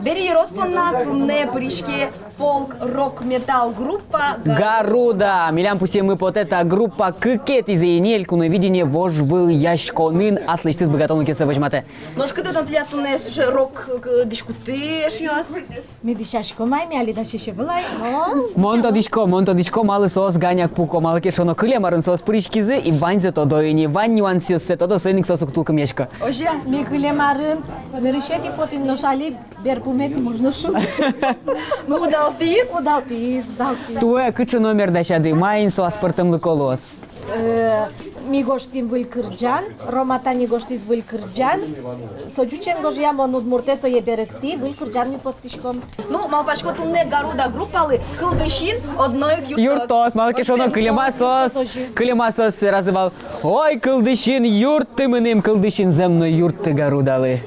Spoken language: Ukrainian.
Дери роспonna тунне пришке фолк рок металл группа Гаруда. Милям пусе мы под эта группа кыкет из енель куно видение вож в яшконын аслы штыз богатон кесе возьмате. Ножка додон тля тунне рок дискутеш яс. Медишашко май ми алида шеше влай. Монто дишко малы сос ганяк пуко малы кешоно кыле марын сос пришкизы и ванзе то доини ван нюансиус се то до сойник сосук тулка мешка. Ожа ми кулемарын меришети потин ношали берпумет можно шу. Ну удалтис. Удалтис. Туе кычы номер дашады майн со аспортымлы колос. Ми гоштим вылкырджан, Роматани гоштиз вылкырджан. Сочучен гожям он удмурте со еберекти, вылкырджан ми подтишком. Ну, малпашко тунне гаруда группалы кылдышин одной Юртос, малы кешоно кылема сос разывал. Ой, кылдышин юрт ты мыным кылдышин земной юрт ты гарудалы.